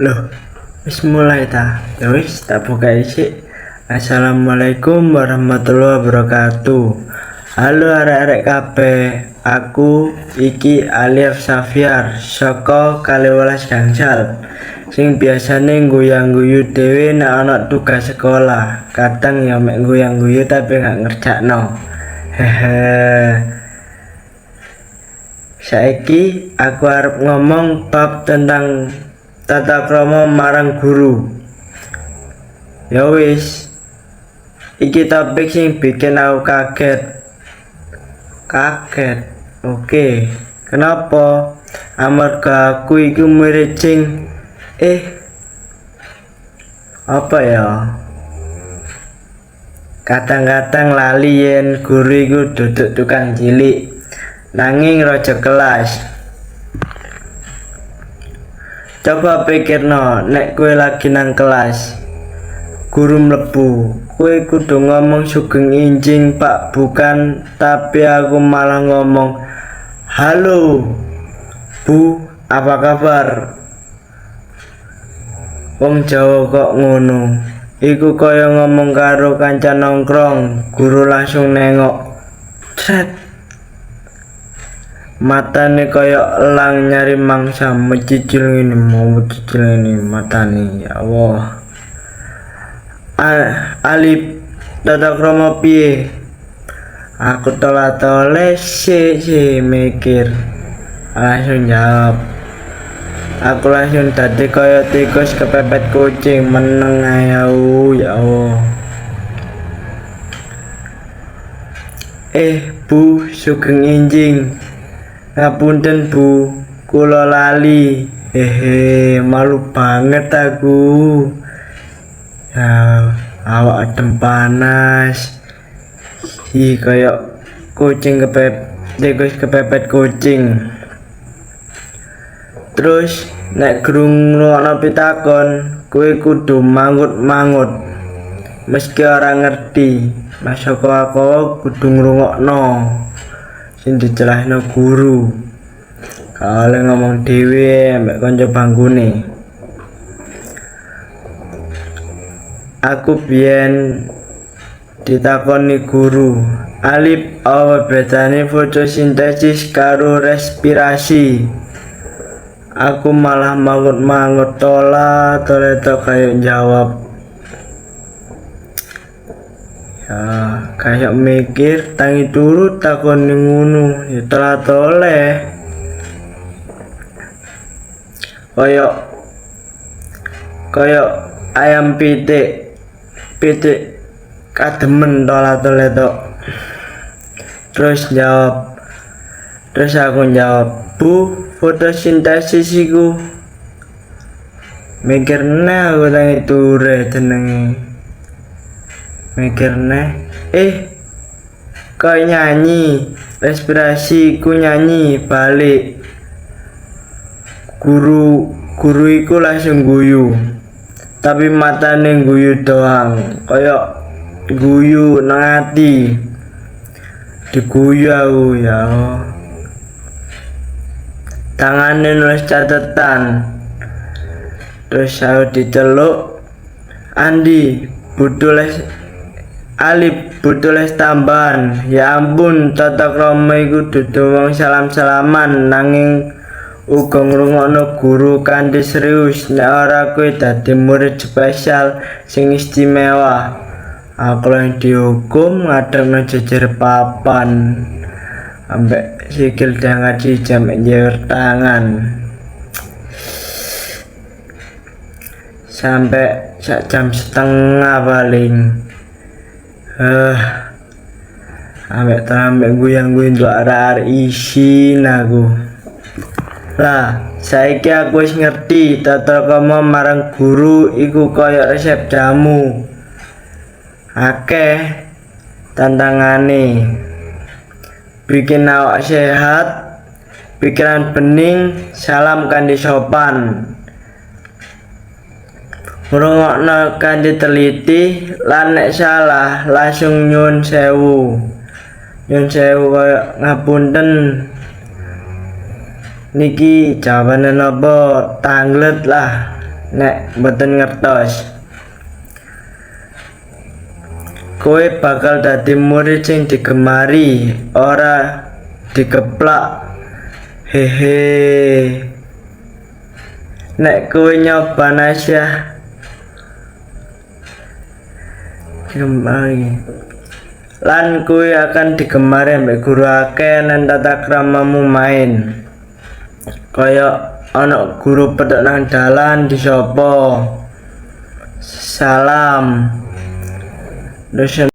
Loh, wis mulai ta? Ya wis tak buka isik. Assalamualaikum warahmatullahi wabarakatuh. Halo arek-arek kabeh. Aku iki Alif Safiar saka Kaliwalas Gangsal. Sing biasane guyang-guyu dhewe nek ana tugas sekolah. Kadang ya mek guyang-guyu tapi gak ngerjakno. Hehe. Saiki aku arep ngomong bab tentang tata krama marang guru. Ya wis, iki topik sing bikin aku kaget. Oke, kenapa? Amarga aku iku murid sing apa ya? Kadang-kadang lali yen guru iku duduk tukang cilik nanging raja kelas. Coba pikirno, nek kue lagi nang kelas, guru mlebu, kue kudu ngomong sugeng injing pak bukan, tapi aku malah ngomong, halo bu, apa kabar? Wong Jawa kok ngono, iku kaya ngomong karo kanca nongkrong, guru langsung nengok, set. Matane kaya elang nyari mangsa, mecicil ini matane, ya Allah. Alif tata krama piye? Aku tole si mikir. Langsung jawab. Aku langsung tadi kaya tikus kepepet kucing, meneng ae ya Allah. Bu, sugeng injing. Ngapunten bu, kula lali. Malu banget aku. Ya, awak adem panas. Kayak kucing tikus kepepet kucing. Terus nek guru ngrungokno pitakon, kowe kudu mangut-mangut. Meski ora ngerti, masuk aku kudu ngrungokno. Sing dicelahno guru. Kalau ngomong dhewe ambek kanca bangkune. Aku biyen ditakoni guru, Alif apa bedane fotosintesis karo respirasi? Aku malah mangut-mangut tole kayak jawab. Ya, kayak mikir tangi turut takon ngono ya telah toleh koyok ayam pitik kademen tole tok. Terus aku jawab, bu, fotosintesis iku mikirne aku tangi ture jenenge. Mikirnya kau nyanyi respirasi ku nyanyi balik guru iku langsung guyu tapi matane guyu doang kaya guyu nang ati diguyu aku ya tangane nulis catatan terus aku diceluk Andi Alif butuh les tambahan. Ya ampun, tata krama iku dudu wong salam-salaman nanging uga ngrungokno guru kanthi serius. Nek ora kowe dadi murid spesial sing istimewa. Aku yang dihukum ngadegno jejer papan. Ambek sikil jangan jam jewer tangan. Sampai 1 jam setengah paling. Ambek guyang-guyang nduk arek isin aku. Lah, saiki aku wis ngerti tata krama marang guru iku kaya resep jamu. Akeh tantangane. Bikin awak sehat, pikiran bening, salam kanthi sopan. Ngrungokno kanthi teliti lan nek salah langsung nyun sewu kaya ngapunten niki jawaban napa tanglet lah nek mboten ngertos. Kowe bakal dadi murid sing digemari, ora dikeplak. Hehe. Nek kowe nyoba nasiah kembali lan kowe akan digemari ambek guru akeh lan tata kramamu main. Kaya ana guru pedhot nang dalan disapa. Salam. Dosen